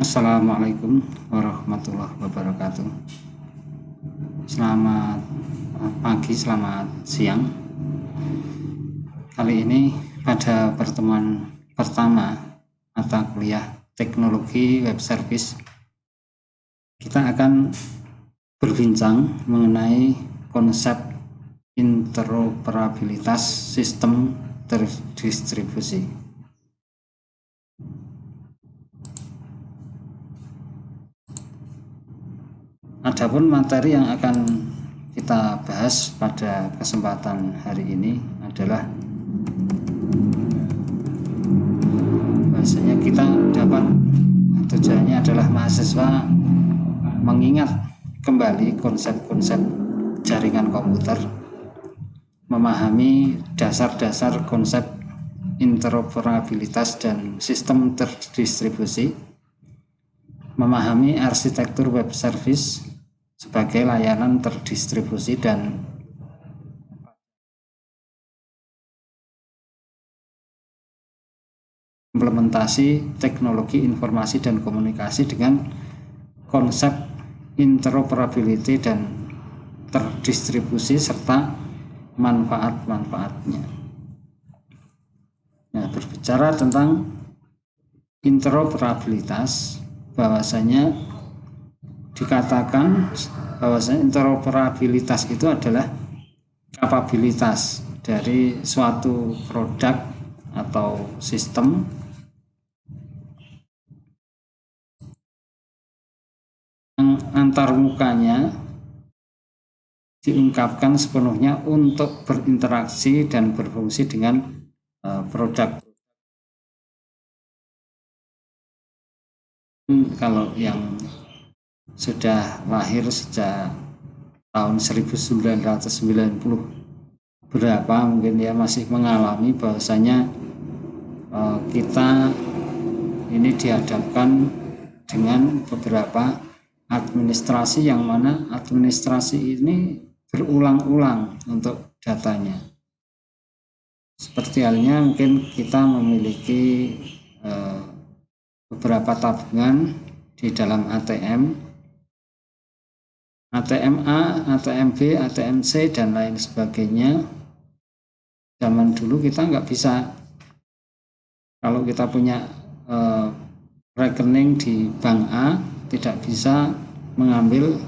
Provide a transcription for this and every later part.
Assalamualaikum warahmatullahi wabarakatuh. Selamat pagi, selamat siang. Kali ini pada pertemuan pertama mata kuliah Teknologi Web Service, kita akan berbincang mengenai konsep interoperabilitas sistem terdistribusi. Adapun materi yang akan kita bahas pada kesempatan hari ini adalah bahasanya kita dapat, tujuannya adalah mahasiswa mengingat kembali konsep-konsep jaringan komputer, memahami dasar-dasar konsep interoperabilitas dan sistem terdistribusi, memahami arsitektur web service sebagai layanan terdistribusi dan implementasi teknologi informasi dan komunikasi dengan konsep interoperability dan terdistribusi serta manfaat-manfaatnya. Nah, berbicara tentang interoperabilitas, bahwasanya dikatakan bahwasanya interoperabilitas itu adalah kapabilitas dari suatu produk atau sistem yang antarmukanya diungkapkan sepenuhnya untuk berinteraksi dan berfungsi dengan produk. Kalau yang sudah lahir sejak tahun 1990 berapa mungkin ya masih mengalami bahwasanya kita ini dihadapkan dengan beberapa administrasi yang mana administrasi ini berulang-ulang untuk datanya. Seperti halnya mungkin kita memiliki beberapa tabungan di dalam ATM A, ATM B, ATM C, dan lain sebagainya. Zaman dulu kita nggak bisa, kalau kita punya rekening di bank A, tidak bisa mengambil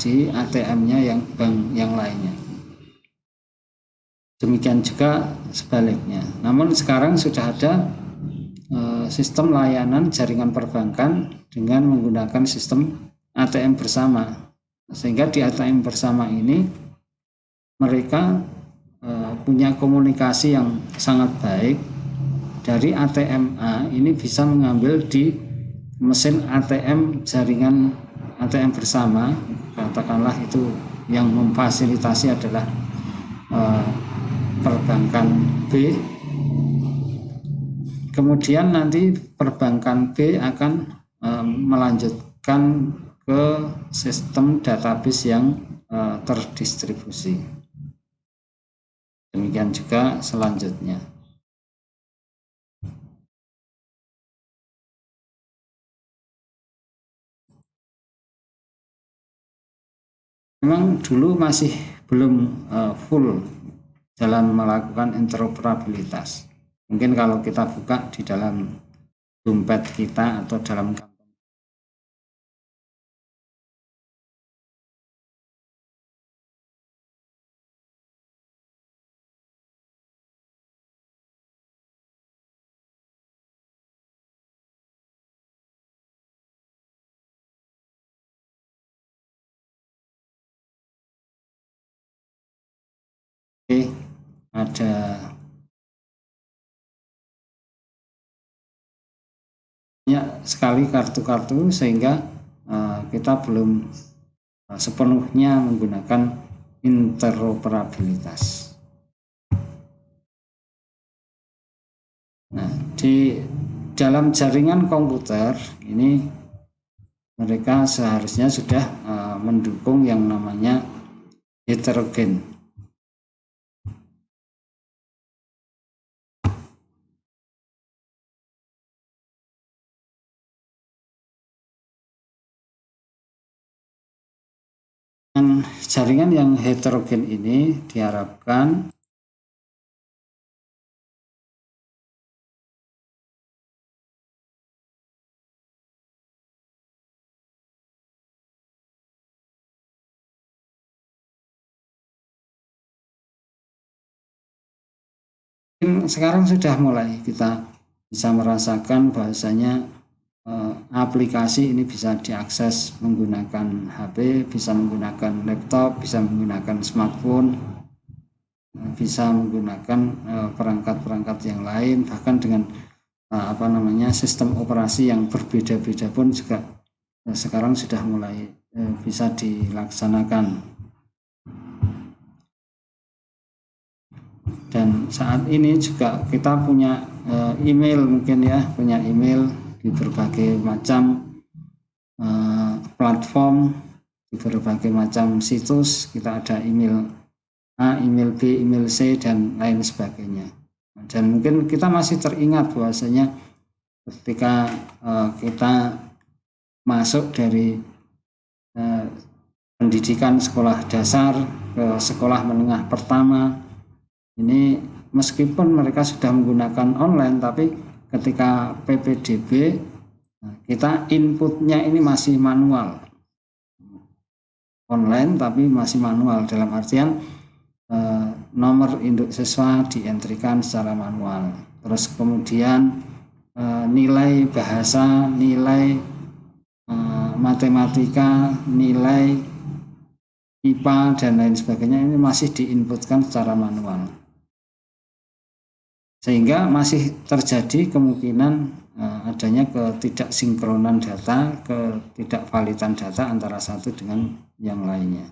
di ATM-nya yang bank yang lainnya. Demikian juga sebaliknya. Namun sekarang sudah ada sistem layanan jaringan perbankan dengan menggunakan sistem ATM bersama, sehingga di ATM bersama ini mereka punya komunikasi yang sangat baik. Dari ATM A ini bisa mengambil di mesin ATM jaringan ATM bersama, katakanlah itu yang memfasilitasi adalah perbankan B. Kemudian nanti perbankan B akan melanjutkan ke sistem database yang terdistribusi. Demikian juga selanjutnya. Memang dulu masih belum full dalam melakukan interoperabilitas. Mungkin kalau kita buka di dalam dompet kita atau dalam ada banyak sekali kartu-kartu sehingga kita belum sepenuhnya menggunakan interoperabilitas. Nah, di dalam jaringan komputer ini mereka seharusnya sudah mendukung yang namanya heterogen. jaringan yang heterogen ini diharapkan sekarang sudah mulai kita bisa merasakan bahwasanya aplikasi ini bisa diakses menggunakan HP, bisa menggunakan laptop, bisa menggunakan smartphone, bisa menggunakan perangkat-perangkat yang lain, bahkan dengan sistem operasi yang berbeda-beda pun juga sekarang sudah mulai bisa dilaksanakan. Dan saat ini juga kita punya email, mungkin ya, punya email di berbagai macam platform, di berbagai macam situs. Kita ada email A, email B, email C, dan lain sebagainya. Dan mungkin kita masih teringat bahwasanya ketika kita masuk dari pendidikan sekolah dasar ke sekolah menengah pertama, ini meskipun mereka sudah menggunakan online, tapi ketika PPDB kita inputnya ini masih manual, online tapi masih manual, dalam artian nomor induk siswa dientrikan secara manual, terus kemudian nilai bahasa, nilai matematika, nilai IPA dan lain sebagainya ini masih diinputkan secara manual, sehingga masih terjadi kemungkinan adanya ketidaksinkronan data, ketidakvalidan data antara satu dengan yang lainnya.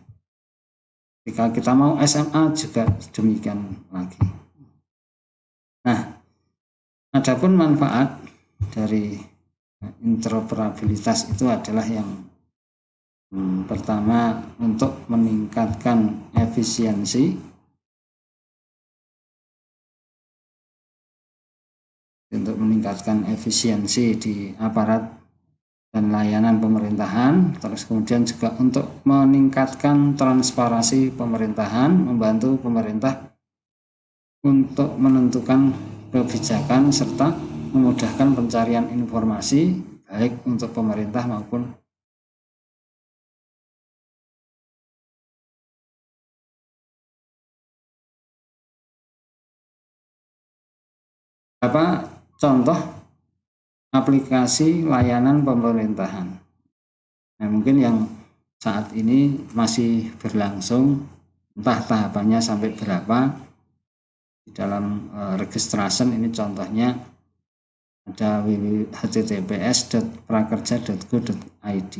Jika kita mau SMA juga demikian lagi. Nah, adapun manfaat dari interoperabilitas itu adalah yang pertama, untuk meningkatkan efisiensi, di aparat dan layanan pemerintahan, terus kemudian juga untuk meningkatkan transparansi pemerintahan, membantu pemerintah untuk menentukan kebijakan serta memudahkan pencarian informasi baik untuk pemerintah maupun contoh aplikasi layanan pemerintahan. Nah, mungkin yang saat ini masih berlangsung, entah tahapannya sampai berapa. Di dalam registration ini contohnya ada https://prakerja.go.id.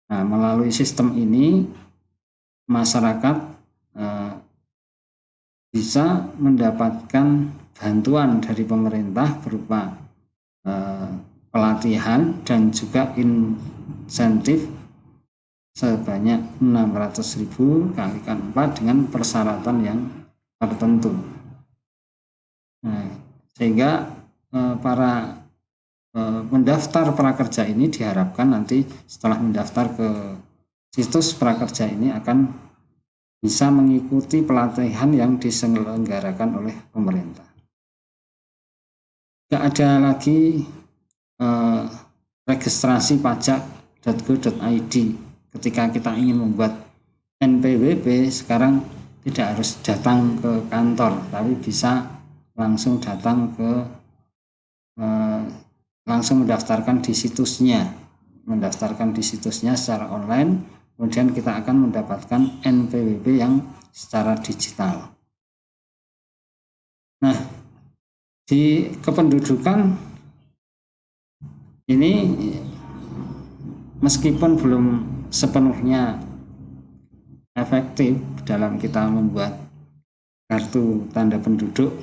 Nah, melalui sistem ini masyarakat bisa mendapatkan bantuan dari pemerintah berupa pelatihan dan juga insentif sebanyak 600.000 kalikan 4 dengan persyaratan yang tertentu. Nah, sehingga para pendaftar prakerja ini diharapkan nanti setelah mendaftar ke situs prakerja ini akan bisa mengikuti pelatihan yang diselenggarakan oleh pemerintah. Tidak ada lagi registrasi pajak.go.id. Ketika kita ingin membuat NPWP, sekarang tidak harus datang ke kantor, tapi bisa langsung datang ke langsung mendaftarkan di situsnya secara online. Kemudian kita akan mendapatkan NPWP yang secara digital. Nah, di kependudukan ini meskipun belum sepenuhnya efektif dalam kita membuat kartu tanda penduduk,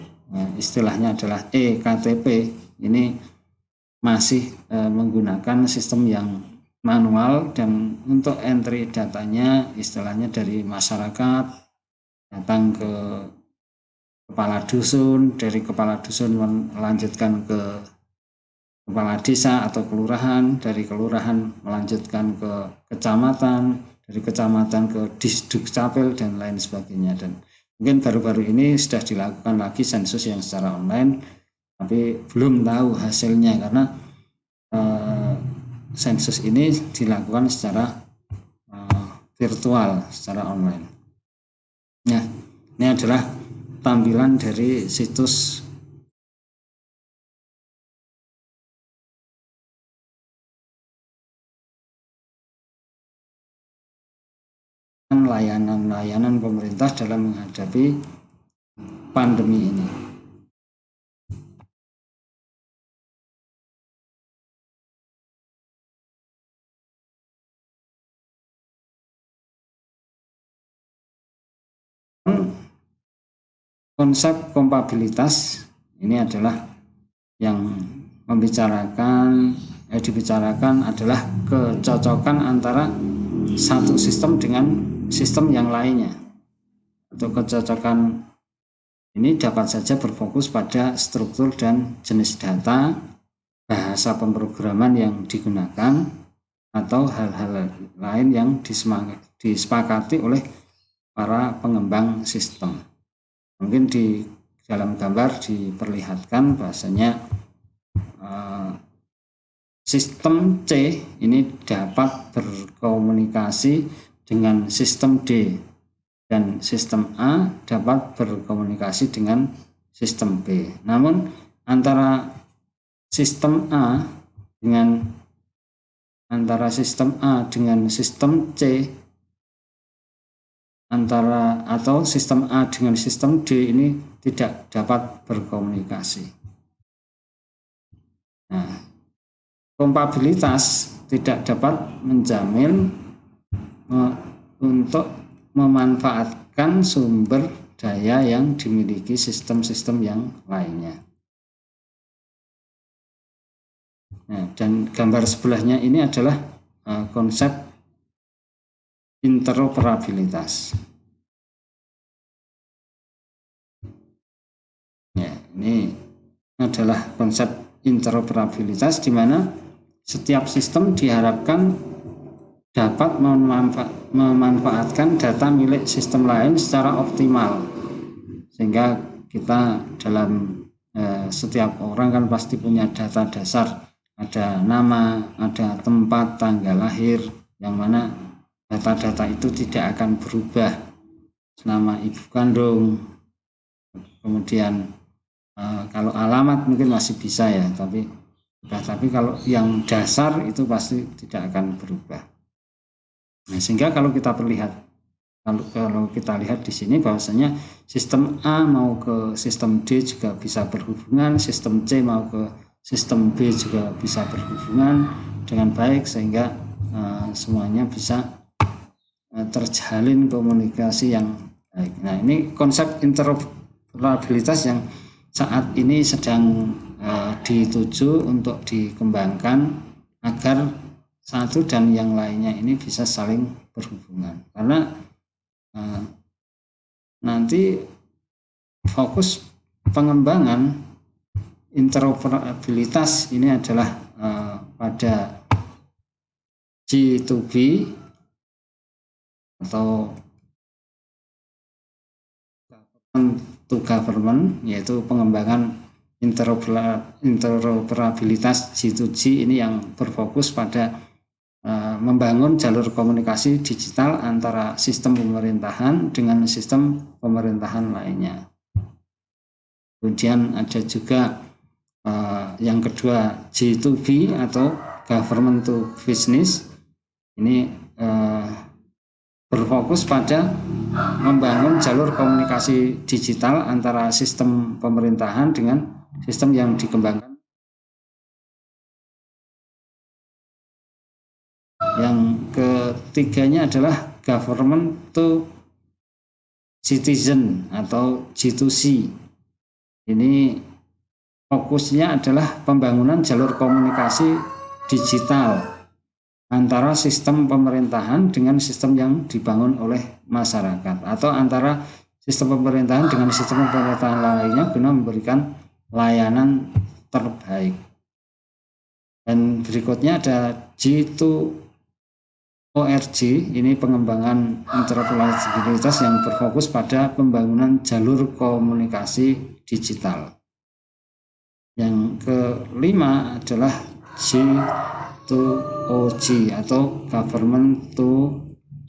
istilahnya adalah eKTP, ini masih menggunakan sistem yang manual, dan untuk entry datanya istilahnya dari masyarakat datang ke kepala dusun, dari kepala dusun melanjutkan ke kepala desa atau kelurahan, dari kelurahan melanjutkan ke kecamatan, dari kecamatan ke Disdukcapil dan lain sebagainya. Dan mungkin baru-baru ini sudah dilakukan lagi sensus yang secara online, tapi belum tahu hasilnya karena sensus ini dilakukan secara virtual, secara online. Nah, ini adalah tampilan dari situs layanan-layanan pemerintah dalam menghadapi pandemi ini. Konsep kompatibilitas ini adalah yang dibicarakan adalah kecocokan antara satu sistem dengan sistem yang lainnya. Untuk kecocokan ini dapat saja berfokus pada struktur dan jenis data, bahasa pemrograman yang digunakan, atau hal-hal lain yang disepakati oleh para pengembang sistem. Mungkin di dalam gambar diperlihatkan bahasanya sistem C ini dapat berkomunikasi dengan sistem D dan sistem A dapat berkomunikasi dengan sistem B. Namun antara sistem A dengan sistem C atau sistem A dengan sistem D ini tidak dapat berkomunikasi. Nah, kompatibilitas tidak dapat menjamin untuk memanfaatkan sumber daya yang dimiliki sistem-sistem yang lainnya. Nah, dan gambar sebelahnya ini adalah konsep interoperabilitas. Ya, ini adalah konsep interoperabilitas di mana setiap sistem diharapkan dapat memanfaatkan data milik sistem lain secara optimal, sehingga kita dalam setiap orang kan pasti punya data dasar, ada nama, ada tempat, tanggal lahir, yang mana data-data itu tidak akan berubah, nama ibu kandung, kemudian kalau alamat mungkin masih bisa ya, tapi kalau yang dasar itu pasti tidak akan berubah. Nah, sehingga kalau kita lihat di sini bahwasanya sistem A mau ke sistem D juga bisa berhubungan, sistem C mau ke sistem B juga bisa berhubungan dengan baik, sehingga semuanya bisa terjalin komunikasi yang baik. Nah, ini konsep interoperabilitas yang saat ini sedang dituju untuk dikembangkan agar satu dan yang lainnya ini bisa saling berhubungan, karena nanti fokus pengembangan interoperabilitas ini adalah pada G2B atau government to government, yaitu pengembangan interoperabilitas G2G ini yang berfokus pada membangun jalur komunikasi digital antara sistem pemerintahan dengan sistem pemerintahan lainnya. Kemudian ada juga yang kedua G2B atau government to business, ini berfokus pada membangun jalur komunikasi digital antara sistem pemerintahan dengan sistem yang dikembangkan. Yang ketiganya adalah government to citizen atau G2C. Ini fokusnya adalah pembangunan jalur komunikasi digital antara sistem pemerintahan dengan sistem yang dibangun oleh masyarakat, atau antara sistem pemerintahan dengan sistem pemerintahan lainnya guna memberikan layanan terbaik. Dan berikutnya ada G2O ORG ini pengembangan interoperabilitas yang berfokus pada pembangunan jalur komunikasi digital. Yang kelima adalah G2OG atau Government to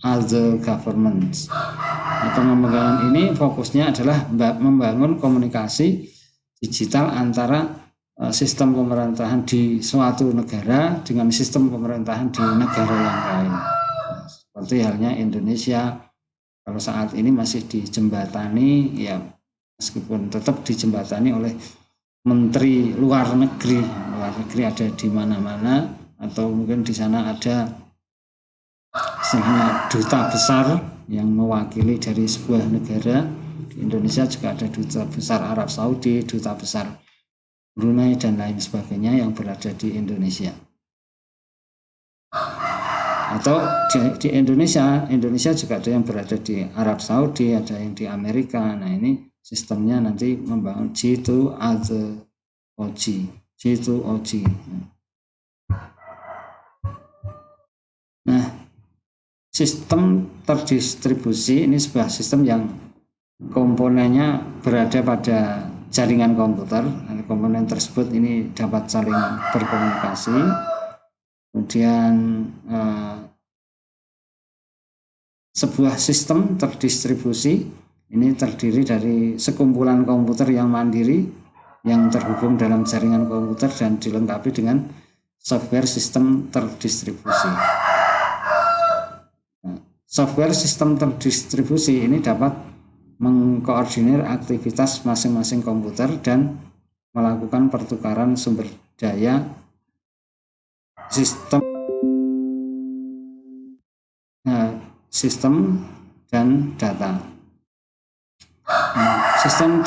Other Governments. Nah, pengembangan ini fokusnya adalah membangun komunikasi digital antara sistem pemerintahan di suatu negara dengan sistem pemerintahan di negara yang lain. Seperti halnya Indonesia, kalau saat ini masih dijembatani, ya meskipun tetap dijembatani oleh menteri luar negeri ada di mana-mana, atau mungkin di sana ada istilahnya duta besar yang mewakili dari sebuah negara. Di Indonesia juga ada duta besar Arab Saudi, duta besar Brunei dan lain sebagainya yang berada di Indonesia. Atau di Indonesia juga ada yang berada di Arab Saudi, ada yang di Amerika. Nah, ini sistemnya nanti membangun G2OG. Nah, sistem terdistribusi ini sebuah sistem yang komponennya berada pada jaringan komputer. Komponen tersebut ini dapat saling berkomunikasi. Kemudian sebuah sistem terdistribusi ini terdiri dari sekumpulan komputer yang mandiri yang terhubung dalam jaringan komputer dan dilengkapi dengan software sistem terdistribusi. Software sistem terdistribusi ini dapat mengkoordinir aktivitas masing-masing komputer dan melakukan pertukaran sumber daya sistem dan data. Sistem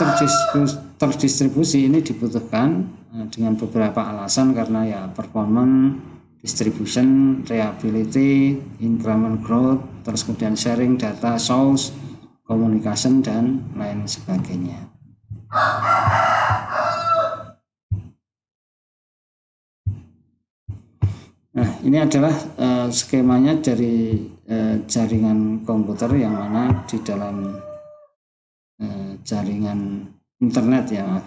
terdistribusi ini dibutuhkan dengan beberapa alasan, karena ya performance, distribution, reliability, increment growth, terus kemudian sharing data source, communication dan lain sebagainya. Nah, ini adalah skemanya dari jaringan komputer, yang mana di dalam jaringan internet yang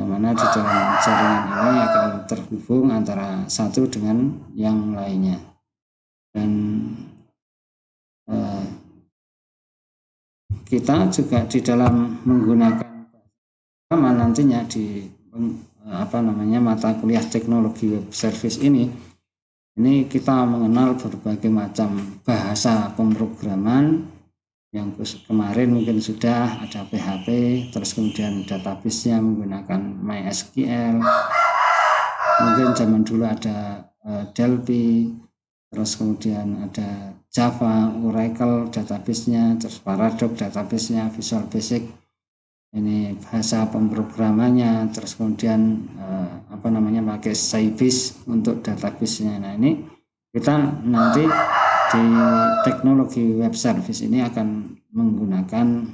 mana di dalam jaringan ini akan terhubung antara satu dengan yang lainnya. Dan kita juga di dalam menggunakan nantinya di mata kuliah teknologi web service ini kita mengenal berbagai macam bahasa pemrograman, yang kemarin mungkin sudah ada PHP, terus kemudian database-nya menggunakan MySQL, mungkin zaman dulu ada Delphi, terus kemudian ada Java, Oracle database-nya, terus Paradox database-nya, Visual Basic ini bahasa pemrogramannya, terus kemudian pakai Sybase untuk database-nya. Nah, ini kita nanti di teknologi web service ini akan menggunakan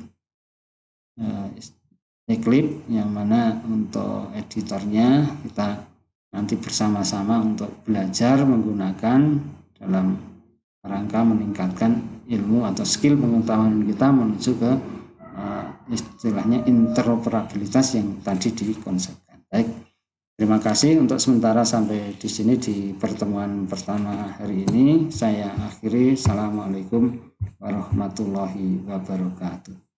Eclipse, yang mana untuk editornya kita nanti bersama-sama untuk belajar menggunakan dalam rangka meningkatkan ilmu atau skill pengetahuan kita menuju ke istilahnya interoperabilitas yang tadi dikonsepkan. Baik, terima kasih untuk sementara sampai di sini di pertemuan pertama hari ini. Saya akhiri. Assalamualaikum warahmatullahi wabarakatuh.